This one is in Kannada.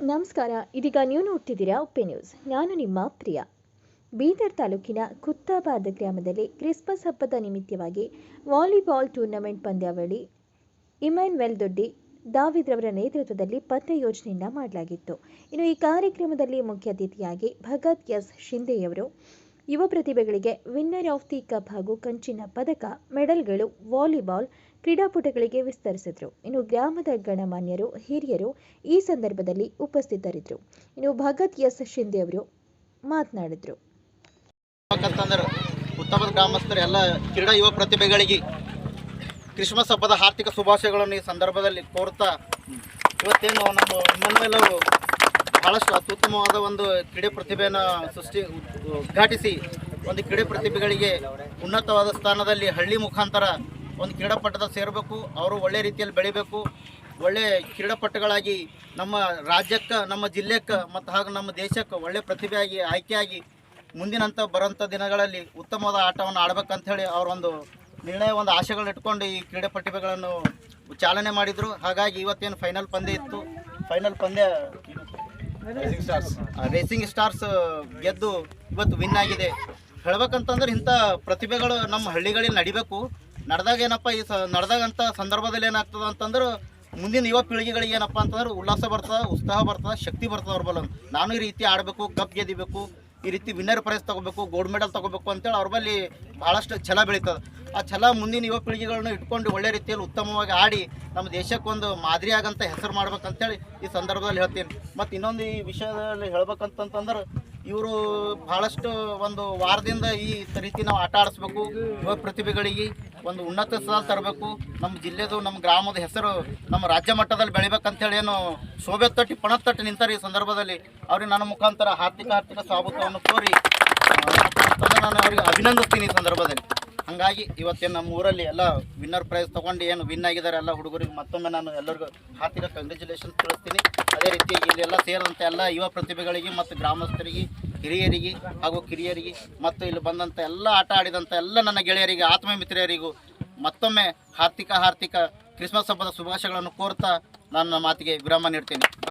ನಮಸ್ಕಾರ. ಇದೀಗ ನೀವು ನೋಡ್ತಿದ್ದೀರಾ ಉಪ್ಪೆ ನ್ಯೂಸ್. ನಾನು ನಿಮ್ಮ ಪ್ರಿಯ. ಬೀದರ್ ತಾಲೂಕಿನ ಕುತ್ತಾಬಾದ ಗ್ರಾಮದಲ್ಲಿ ಕ್ರಿಸ್ಮಸ್ ಹಬ್ಬದ ನಿಮಿತ್ತವಾಗಿ ವಾಲಿಬಾಲ್ ಟೂರ್ನಮೆಂಟ್ ಪಂದ್ಯಾವಳಿ ಇಮ್ಯಾನ್ಯುಯಲ್ ದೊಡ್ಡಿ ದಾವಿದ್ರವರ ನೇತೃತ್ವದಲ್ಲಿ ಪಂದ್ಯ ಯೋಜನೆಯನ್ನು ಮಾಡಲಾಗಿತ್ತು. ಇನ್ನು ಈ ಕಾರ್ಯಕ್ರಮದಲ್ಲಿ ಮುಖ್ಯ ಅತಿಥಿಯಾಗಿ ಭಗತ್ ಎಸ್ ಶಿಂದೆಯವರು ಯುವ ಪ್ರತಿಭೆಗಳಿಗೆ ವಿನ್ನರ್ ಆಫ್ ದಿ ಕಪ್ ಹಾಗೂ ಕಂಚಿನ ಪದಕ ಮೆಡಲ್ಗಳು ವಾಲಿಬಾಲ್ ಕ್ರೀಡಾಪಟುಗಳಿಗೆ ವಿಸ್ತರಿಸಿದರು. ಇನ್ನು ಗ್ರಾಮದ ಗಣಮಾನ್ಯರು ಹಿರಿಯರು ಈ ಸಂದರ್ಭದಲ್ಲಿ ಉಪಸ್ಥಿತರಿದ್ದರು. ಇನ್ನು ಭಗತ್ ಎಸ್ ಶಿಂದೆ ಅವರು ಮಾತನಾಡಿದರು. ಉತ್ತಮ ಗ್ರಾಮಸ್ಥರ ಎಲ್ಲ ಕ್ರೀಡಾ ಯುವ ಪ್ರತಿಭೆಗಳಿಗೆ ಕ್ರಿಸ್ಮಸ್ ಹಬ್ಬದ ಹಾರ್ದಿಕ ಶುಭಾಶಯಗಳನ್ನು ಈ ಸಂದರ್ಭದಲ್ಲಿ ಕೋರ್ತಾ, ಇವತ್ತೇನು ನಮ್ಮ ಇಮ್ಯಾನ್ಯುಯಲ್ ಬಹಳಷ್ಟು ಅತ್ಯುತ್ತಮವಾದ ಒಂದು ಕ್ರೀಡೆ ಪ್ರತಿಭೆಯನ್ನು ಉದ್ಘಾಟಿಸಿ ಒಂದು ಕ್ರೀಡೆ ಪ್ರತಿಭೆಗಳಿಗೆ ಉನ್ನತವಾದ ಸ್ಥಾನದಲ್ಲಿ ಹಳ್ಳಿ ಮುಖಾಂತರ ಒಂದು ಕ್ರೀಡಾಪಟುದ ಸೇರಬೇಕು. ಅವರು ಒಳ್ಳೆ ರೀತಿಯಲ್ಲಿ ಬೆಳಿಬೇಕು. ಒಳ್ಳೆ ಕ್ರೀಡಾಪಟುಗಳಾಗಿ ನಮ್ಮ ರಾಜ್ಯಕ್ಕೆ, ನಮ್ಮ ಜಿಲ್ಲೆಕ್ಕೆ ಮತ್ತು ಹಾಗೂ ನಮ್ಮ ದೇಶಕ್ಕೆ ಒಳ್ಳೆ ಪ್ರತಿಭೆಯಾಗಿ ಆಯ್ಕೆಯಾಗಿ ಮುಂದಿನಂಥ ಬರೋಂಥ ದಿನಗಳಲ್ಲಿ ಉತ್ತಮವಾದ ಆಟವನ್ನು ಆಡಬೇಕಂಥೇಳಿ ಅವರೊಂದು ನಿರ್ಣಯ, ಒಂದು ಆಶೆಗಳನ್ನ ಇಟ್ಕೊಂಡು ಈ ಕ್ರೀಡೆ ಪ್ರತಿಭೆಗಳನ್ನು ಚಾಲನೆ ಮಾಡಿದರು. ಹಾಗಾಗಿ ಇವತ್ತೇನು ಫೈನಲ್ ಪಂದ್ಯ ಇತ್ತು. ಫೈನಲ್ ಪಂದ್ಯ ರೇಸಿಂಗ್ ಸ್ಟಾರ್ಸ್ ಗೆದ್ದು ಇವತ್ತು ವಿನ್ ಆಗಿದೆ. ಹೇಳ್ಬೇಕಂತಂದ್ರೆ ಇಂಥ ಪ್ರತಿಭೆಗಳು ನಮ್ಮ ಹಳ್ಳಿಗಳಲ್ಲಿ ನಡಿಬೇಕು. ನಡೆದಾಗ ಏನಪ್ಪ, ನಡೆದಾಗಂಥ ಸಂದರ್ಭದಲ್ಲಿ ಏನಾಗ್ತದೆ ಅಂತಂದ್ರೆ ಮುಂದಿನ ಯುವ ಪೀಳಿಗೆಗಳಿಗೆ ಏನಪ್ಪ ಅಂತಂದ್ರೆ ಉಲ್ಲಾಸ ಬರ್ತದೆ, ಉತ್ಸಾಹ ಬರ್ತದೆ, ಶಕ್ತಿ ಬರ್ತದೆ. ಅವ್ರ ಬಲ್ಲ ನಾನು ಈ ರೀತಿ ಆಡಬೇಕು, ಕಪ್ ಗೆದಿಬೇಕು, ಈ ರೀತಿ ವಿನ್ನರ್ ಪ್ರೈಸ್ ತೊಗೋಬೇಕು, ಗೋಲ್ಡ್ ಮೆಡಲ್ ತೊಗೋಬೇಕು ಅಂತೇಳಿ ಅವ್ರ ಬಳಿ ಭಾಳಷ್ಟು ಛಲ ಬೆಳೀತದೆ. ಆ ಛಲ ಮುಂದಿನ ಯುವ ಪೀಳಿಗೆಗಳನ್ನು ಇಟ್ಕೊಂಡು ಒಳ್ಳೆ ರೀತಿಯಲ್ಲಿ ಉತ್ತಮವಾಗಿ ಆಡಿ ನಮ್ಮ ದೇಶಕ್ಕೊಂದು ಮಾದರಿ ಆಗಂತ ಹೆಸರು ಮಾಡ್ಬೇಕಂತೇಳಿ ಈ ಸಂದರ್ಭದಲ್ಲಿ ಹೇಳ್ತೀನಿ. ಮತ್ತು ಇನ್ನೊಂದು ಈ ವಿಷಯದಲ್ಲಿ ಹೇಳ್ಬೇಕಂತಂದ್ರೆ ಇವರು ಭಾಳಷ್ಟು ಒಂದು ವಾರದಿಂದ ಈ ರೀತಿ ನಾವು ಆಟ ಆಡಿಸ್ಬೇಕು. ಯುವ ಪ್ರತಿಭೆಗಳಿಗೆ ಒಂದು ಉನ್ನತ ಸ್ಥಾನ ತರಬೇಕು. ನಮ್ಮ ಜಿಲ್ಲೆದು, ನಮ್ಮ ಗ್ರಾಮದ ಹೆಸರು ನಮ್ಮ ರಾಜ್ಯ ಮಟ್ಟದಲ್ಲಿ ಬೆಳಿಬೇಕಂತೇಳಿ ಏನು ಶೋಭೆ ತಟ್ಟಿ ಪಣ ತಟ್ಟಿ ನಿಂತಾರೆ. ಈ ಸಂದರ್ಭದಲ್ಲಿ ಅವ್ರಿಗೆ ನನ್ನ ಮುಖಾಂತರ ಹಾರ್ದಿಕ ಸ್ವಾಗತವನ್ನು ಕೋರಿ ನಾನು ಅವರಿಗೆ ಅಭಿನಂದಿಸ್ತೀನಿ ಈ ಸಂದರ್ಭದಲ್ಲಿ. ಹಾಗಾಗಿ ಇವತ್ತೇನು ನಮ್ಮ ಊರಲ್ಲಿ ಎಲ್ಲ ವಿನ್ನರ್ ಪ್ರೈಸ್ ತೊಗೊಂಡು ಏನು ವಿನ್ ಆಗಿದ್ದಾರೆ ಎಲ್ಲ ಹುಡುಗರಿಗೆ ಮತ್ತೊಮ್ಮೆ ನಾನು ಎಲ್ಲರಿಗೂ ಹಾರ್ದಿಕ ಕಂಗ್ರ್ಯಾಚುಲೇಷನ್ಸ್ ತಿಳಿಸ್ತೀನಿ. ಅದೇ ರೀತಿ ಇಲ್ಲೆಲ್ಲ ಸೇರಿದಂಥ ಎಲ್ಲ ಯುವ ಪ್ರತಿಭೆಗಳಿಗೆ ಮತ್ತು ಗ್ರಾಮಸ್ಥರಿಗೆ, ಹಿರಿಯರಿಗೆ ಹಾಗೂ ಕಿರಿಯರಿಗೆ ಮತ್ತು ಇಲ್ಲಿ ಬಂದಂಥ ಎಲ್ಲ ಆಟ ಆಡಿದಂಥ ಎಲ್ಲ ನನ್ನ ಗೆಳೆಯರಿಗೆ, ಆತ್ಮ ಮಿತ್ರರಿಗೂ ಮತ್ತೊಮ್ಮೆ ಹಾರ್ದಿಕ ಕ್ರಿಸ್ಮಸ್ ಹಬ್ಬದ ಶುಭಾಶಯಗಳನ್ನು ಕೋರ್ತಾ ನನ್ನ ಮಾತಿಗೆ ವಿರಾಮ ನೀಡ್ತೀನಿ.